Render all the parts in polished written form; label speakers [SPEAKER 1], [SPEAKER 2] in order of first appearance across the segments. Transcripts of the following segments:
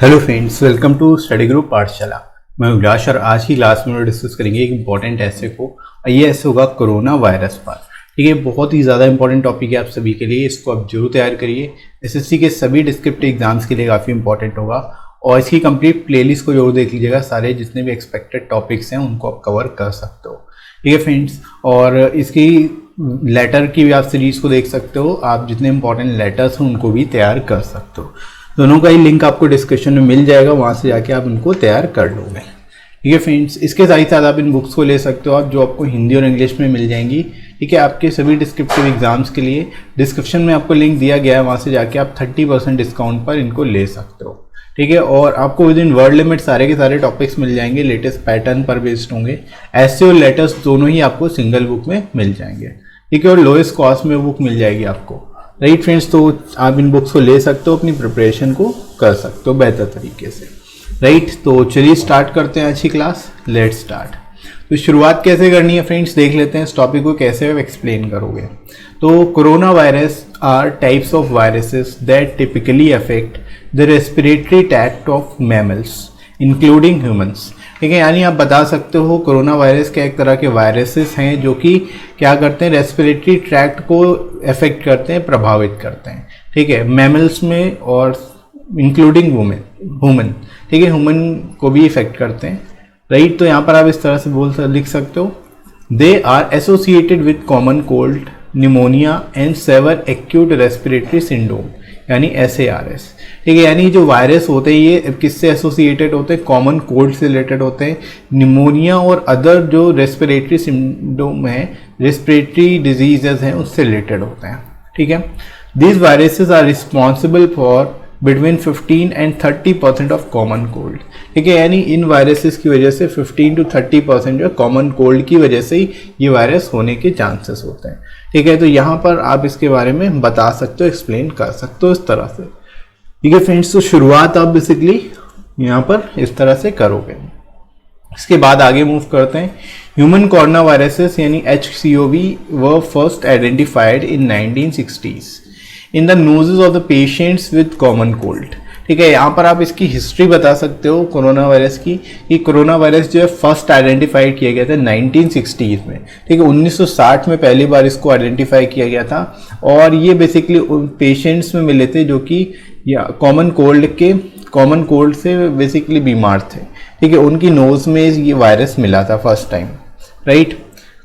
[SPEAKER 1] Hello friends, welcome to study group Pathshala. मैं उल्लास और आज की क्लास में डिस्कस करेंगे एक इंपॉर्टेंट ऐसे को। ये ऐसे होगा कोरोना वायरस पर। ठीक है, बहुत ही ज़्यादा इंपॉर्टेंट टॉपिक है आप सभी के लिए। इसको आप जरूर तैयार करिए। एसएससी के सभी डिस्क्रिप्टिव एग्जाम्स के लिए काफ़ी इंपॉर्टेंट होगा और इसकी कंप्लीट प्लेलिस्ट को जरूर देख लीजिएगा। सारे जितने भी एक्सपेक्टेड टॉपिक्स हैं उनको आप कवर कर सकते हो। ठीक है फ्रेंड्स, और इसकी लेटर की भी आप सीरीज को देख सकते हो। आप जितने इंपॉर्टेंट लेटर्स हैं उनको भी तैयार कर सकते हो। दोनों का ही लिंक आपको डिस्क्रिप्शन में मिल जाएगा, वहाँ से जाके आप उनको तैयार कर लोगे। ठीक है फ्रेंड्स, इसके साथ ही साथ आप इन बुक्स को ले सकते हो आप, जो आपको हिंदी और इंग्लिश में मिल जाएंगी। ठीक है, आपके सभी डिस्क्रिप्टिव एग्जाम्स के लिए डिस्क्रिप्शन में आपको लिंक दिया गया है, वहाँ से जाके आप 30% डिस्काउंट पर इनको ले सकते हो। ठीक है, और आपको विद इन वर्ड लिमिट सारे के सारे टॉपिक्स मिल जाएंगे, लेटेस्ट पैटर्न पर बेस्ड होंगे। ऐसे और लेटेस्ट दोनों ही आपको सिंगल बुक में मिल जाएंगे। ठीक है, और लोएस्ट कॉस्ट में बुक मिल जाएगी आपको। राइट फ्रेंड्स, तो आप इन बुक्स को ले सकते हो, अपनी प्रिपरेशन को कर सकते हो बेहतर तरीके से। राइट, तो चलिए स्टार्ट करते हैं आज की क्लास। Let's start. तो शुरुआत कैसे करनी है फ्रेंड्स, देख लेते हैं इस टॉपिक को कैसे आप एक्सप्लेन करोगे। तो corona virus are types of viruses that typically affect the respiratory tract of mammals including humans. ठीक है, यानी आप बता सकते हो कोरोना वायरस के एक तरह के वायरसेस हैं जो कि क्या करते हैं, रेस्पिरेटरी ट्रैक्ट को अफेक्ट करते हैं, प्रभावित करते हैं। ठीक है, मैमल्स में और इंक्लूडिंग ह्यूमन। ठीक है, ह्यूमन को भी इफेक्ट करते हैं। राइट, तो यहाँ पर आप इस तरह से लिख सकते हो, they are associated with common cold, pneumonia and severe acute respiratory syndrome, यानी SARS। ठीक है, यानी जो वायरस होते हैं ये किससे एसोसिएटेड होते हैं, कॉमन कोल्ड से रिलेटेड होते हैं। निमोनिया और अदर जो रेस्पिरेटरी सिंड्रोम है, रेस्पिरेटरी डिजीजेज हैं, उससे रिलेटेड होते हैं। ठीक है, these viruses are responsible for between 15 and 30% of common cold. ठीक है, यानी इन वायरसेस की वजह से 15 to 30% जो कॉमन कोल्ड की वजह से ही ये वायरस होने के चांसेस होते हैं। ठीक है, तो यहाँ पर आप इसके बारे में बता सकते हो, एक्सप्लेन कर सकते हो इस तरह से। ठीक है फ्रेंड्स, तो शुरुआत आप बेसिकली यहाँ पर इस तरह से करोगे। इसके बाद आगे मूव करते हैं। ह्यूमन कोरोना वायरसेस यानी HCOV were first identified in 1960s in the noses of the patients with common cold. ठीक है, यहाँ पर आप इसकी हिस्ट्री बता सकते हो कोरोना वायरस की, कि कोरोना वायरस जो है फर्स्ट आइडेंटिफाइड किया गया था 1960s में। ठीक है, 1960 में पहली बार इसको आइडेंटिफाई किया गया था और ये बेसिकली उन पेशेंट्स में मिले थे जो कि कॉमन कोल्ड से बेसिकली बीमार थे। ठीक है, उनकी नोज में ये वायरस मिला था first time. Right,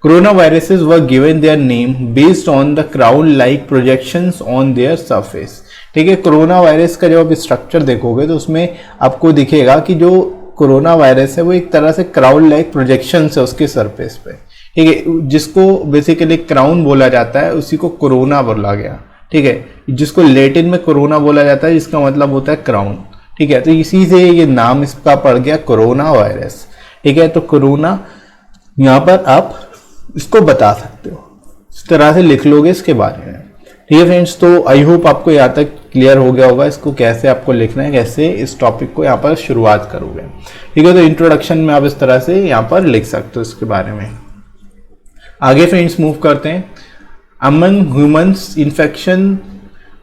[SPEAKER 1] corona viruses were given their name based on the crown like projections on their surface. ठीक है, कोरोना वायरस का जब आप स्ट्रक्चर देखोगे तो उसमें आपको दिखेगा कि जो कोरोना वायरस है वो एक तरह से क्राउन लाइक प्रोजेक्शंस है उसके सरफेस पे। ठीक है, जिसको बेसिकली क्राउन बोला जाता है, उसी को कोरोना बोला गया। ठीक है, जिसको लैटिन में कोरोना बोला जाता है, जिसका मतलब होता है क्राउन। ठीक है, तो इसी से ये नाम इसका पड़ गया कोरोना वायरस। ठीक है, तो कोरोना यहाँ पर आप इसको बता सकते हो, इस तरह से लिख लोगे इसके बारे में। ठीक है फ्रेंड्स, तो आई होप आपको यहाँ तक क्लियर हो गया होगा इसको कैसे आपको लिखना है, कैसे इस टॉपिक को यहाँ पर शुरुआत करोगे। ठीक है, तो इंट्रोडक्शन में आप इस तरह से यहाँ पर लिख सकते हो इसके बारे में। आगे फ्रेंड्स मूव करते हैं। Among humans infection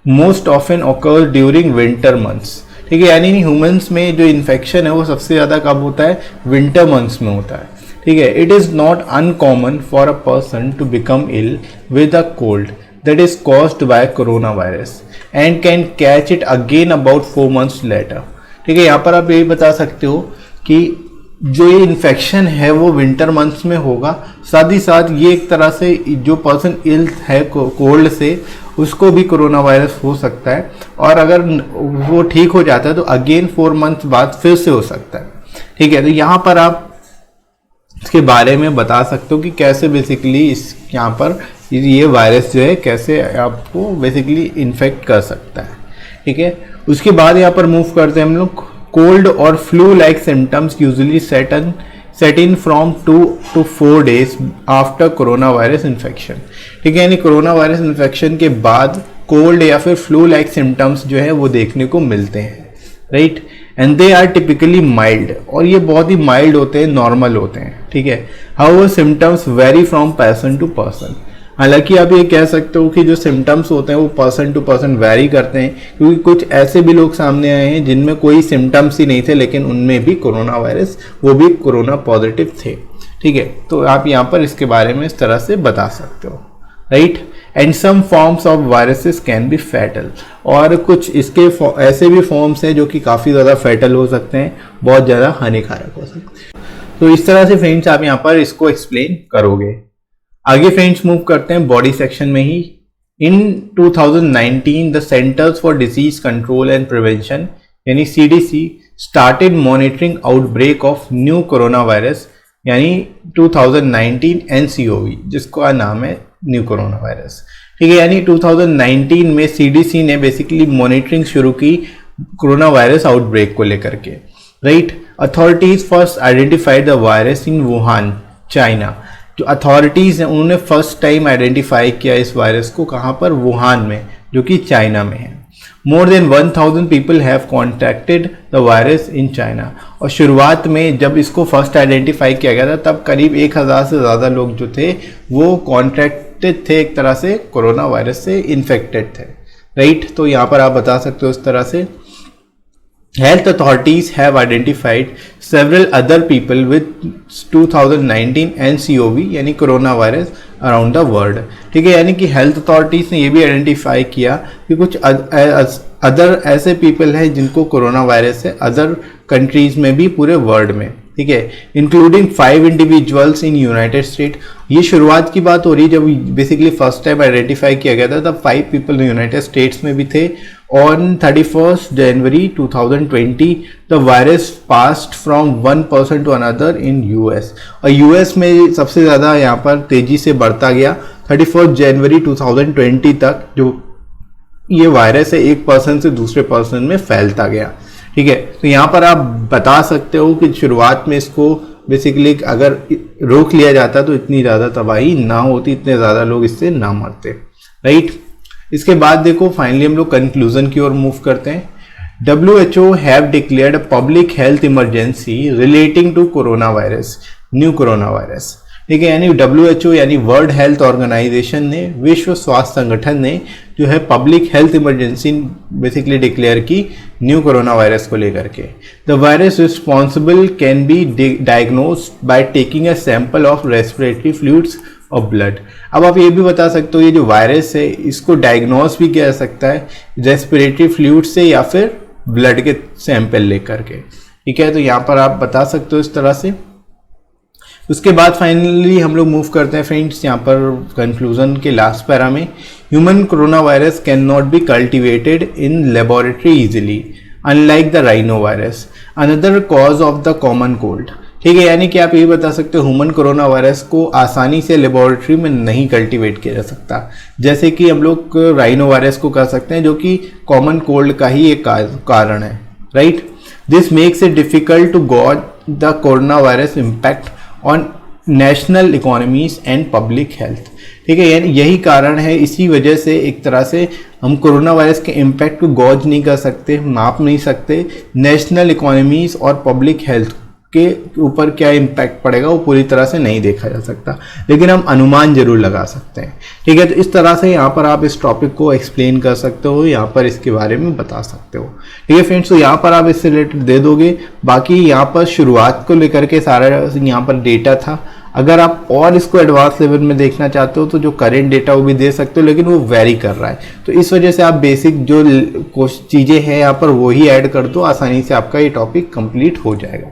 [SPEAKER 1] most often occurs during winter months. ठीक है, यानी ह्यूमंस में जो इन्फेक्शन है वो सबसे ज़्यादा कब होता है, विंटर मंथ्स में होता है। ठीक है, it is not uncommon for a person to become ill with a cold that is caused by corona virus and can catch it again about 4 months later. ठीक है, यहाँ पर आप यही बता सकते हो कि जो ये इन्फेक्शन है वो विंटर मंथ्स में होगा। साथ ही साथ ये एक तरह से जो पर्सन इल है कोल्ड से, उसको भी कोरोना वायरस हो सकता है और अगर वो ठीक हो जाता है तो अगेन 4 months बाद फिर से हो सकता है। ठीक है, तो यहाँ पर आप इसके बारे में बता सकते हो कि कैसे बेसिकली इस यहाँ पर ये वायरस जो है कैसे आपको बेसिकली इन्फेक्ट कर सकता है। ठीक है, उसके बाद यहाँ पर मूव करते हैं हम लोग। कोल्ड और flu like symptoms usually set in from 2 to 4 days after corona virus infection. ठीक है, यानी कोरोना वायरस इन्फेक्शन के बाद कोल्ड या फिर फ्लू लाइक सिम्टम्स जो है वो देखने को मिलते हैं। Right, and they are typically mild, और ये बहुत ही माइल्ड होते हैं, नॉर्मल होते हैं। ठीक है, however symptoms vary from person to person. हालांकि आप ये कह सकते हो कि जो सिम्टम्स होते हैं वो पर्सन टू पर्सन वैरी करते हैं, क्योंकि कुछ ऐसे भी लोग सामने आए हैं जिनमें कोई सिम्टम्स ही नहीं थे लेकिन उनमें भी कोरोना वायरस, वो भी कोरोना पॉजिटिव थे। ठीक है, तो आप यहाँ पर इसके बारे में इस तरह से बता सकते हो, right. And some forms of viruses can be fatal, और कुछ इसके ऐसे भी फॉर्म्स हैं जो कि काफ़ी ज़्यादा फैटल हो सकते हैं, बहुत ज़्यादा हानिकारक हो सकते हैं। तो इस तरह से फ्रेंड्स आप यहाँ पर इसको एक्सप्लेन करोगे। आगे फ्रेंड्स मूव करते हैं बॉडी सेक्शन में ही। इन 2019 the centres for disease control and prevention यानी CDC started monitoring outbreak of new corona virus यानी 2019 NCOV, जिसका नाम है न्यू कोरोना वायरस। ठीक है, यानी 2019 में CDC ने बेसिकली मॉनिटरिंग शुरू की कोरोना वायरस आउटब्रेक को लेकर के, right. Authorities first identified the virus in Wuhan, China. जो अथॉरिटीज हैं उन्होंने फर्स्ट टाइम आइडेंटिफाई किया इस वायरस को, कहाँ पर, वुहान में, जो कि चाइना में है। More than 1000 people have contracted the virus in China, और शुरुआत में जब इसको फर्स्ट आइडेंटिफाई किया गया था तब करीब 1000 से ज़्यादा लोग जो थे वो कॉन्ट्रैक्टेड थे, एक तरह से कोरोना वायरस से इन्फेक्टेड थे, राइट। तो यहाँ पर आप बता सकते हो इस तरह से health authorities have identified several other people with 2019 NCOV यानी corona virus around the world. ठीक है, यानी कि हेल्थ अथॉरिटीज ने ये भी आइडेंटिफाई किया कि कुछ अदर ऐसे पीपल हैं जिनको कोरोना वायरस है अदर कंट्रीज में भी, पूरे वर्ल्ड में। ठीक है, including 5 individuals in United state. ये शुरुआत की बात हो रही है, जब बेसिकली फर्स्ट टाइम आइडेंटिफाई किया गया था तब 5 पीपल यूनाइटेड स्टेट्स में भी थे। On 31 January 2020 the virus passed from one person to another in US, और US में सबसे ज़्यादा यहाँ पर तेजी से बढ़ता गया। 31 जनवरी 2020 तक जो ये वायरस है एक पर्सन से दूसरे पर्सन में फैलता गया। ठीक है, तो यहाँ पर आप बता सकते हो कि शुरुआत में इसको बेसिकली अगर रोक लिया जाता तो इतनी ज़्यादा तबाही ना होती, इतने ज़्यादा लोग इससे ना मरते, राइट। इसके बाद देखो फाइनली हम लोग कंक्लूजन की ओर मूव करते हैं। WHO have declared a public health emergency relating to corona virus, new corona virus. ठीक है, यानी WHO यानी वर्ल्ड हेल्थ ऑर्गेनाइजेशन ने, विश्व स्वास्थ्य संगठन ने जो है public health emergency basically declare की न्यू कोरोना वायरस को लेकर के। The virus responsible can be diagnosed by taking a sample of respiratory fluids और ब्लड। अब आप ये भी बता सकते हो ये जो वायरस है इसको डायग्नोस भी किया जा सकता है रेस्पिरेटरी फ्लूइड से या फिर ब्लड के सैंपल लेकर के। ठीक है, तो यहाँ पर आप बता सकते हो इस तरह से। उसके बाद फाइनली हम लोग मूव करते हैं फ्रेंड्स यहाँ पर कंक्लूजन के लास्ट पैरा में। Human corona virus can not be cultivated in laboratory easily unlike the rhino virus, another cause of the common cold. ठीक है, यानी कि आप ये बता सकते हो ह्यूमन कोरोना वायरस को आसानी से लेबोरेटरी में नहीं कल्टीवेट किया जा सकता, जैसे कि हम लोग राइनो वायरस को कह सकते हैं जो कि कॉमन कोल्ड का ही एक कारण है, right. This makes it difficult to gauge the corona virus impact on national economies and public health. ठीक है, यानी यही कारण है, इसी वजह से एक तरह से हम कोरोना वायरस के इम्पैक्ट को गॉज नहीं कर सकते, माप नहीं सकते। नेशनल इकोनॉमीज और पब्लिक हेल्थ के ऊपर क्या इम्पैक्ट पड़ेगा वो पूरी तरह से नहीं देखा जा सकता, लेकिन हम अनुमान जरूर लगा सकते हैं। ठीक है, तो इस तरह से यहाँ पर आप इस टॉपिक को एक्सप्लेन कर सकते हो, यहाँ पर इसके बारे में बता सकते हो। ठीक है फ्रेंड्स, तो यहाँ पर आप इससे रिलेटेड दे दोगे। बाकी यहाँ पर शुरुआत को लेकर के सारा यहाँ पर डेटा था। अगर आप और इसको एडवांस लेवल में देखना चाहते हो तो जो करेंट डेटा वो भी दे सकते हो, लेकिन वो वेरी कर रहा है, तो इस वजह से आप बेसिक जो चीज़ें हैं यहाँ पर वो ही ऐड कर दो, आसानी से आपका ये टॉपिक कंप्लीट हो जाएगा।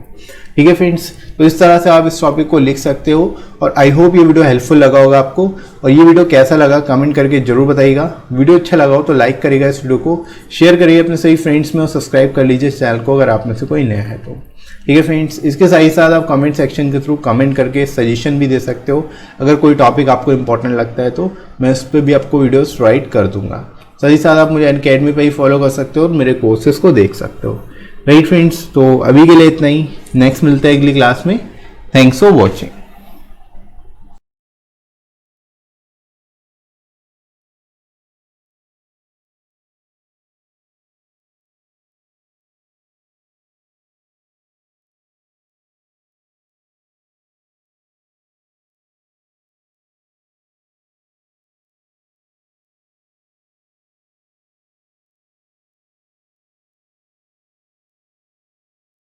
[SPEAKER 1] ठीक है फ्रेंड्स, तो इस तरह से आप इस टॉपिक को लिख सकते हो। और आई होप ये वीडियो हेल्पफुल लगा होगा आपको, और ये वीडियो कैसा लगा कमेंट करके जरूर बताइएगा। वीडियो अच्छा लगा हो तो लाइक करिएगा, इस वीडियो को शेयर करिए अपने सभी फ्रेंड्स में, और सब्सक्राइब कर लीजिए चैनल को अगर आप में से कोई नया है तो। ठीक है फ्रेंड्स, इसके साथ ही साथ आप कमेंट सेक्शन के थ्रू कमेंट करके सजेशन भी दे सकते हो। अगर कोई टॉपिक आपको इंपॉर्टेंट लगता है तो मैं उस पर भी आपको वीडियोस राइट कर दूंगा। साथ ही साथ आप मुझे अनअकैडमी पर ही फॉलो कर सकते हो और मेरे कोर्सेज को देख सकते हो। राइट फ्रेंड्स, तो अभी के लिए इतना ही, नेक्स्ट मिलते हैं अगली क्लास में। Thanks for watching.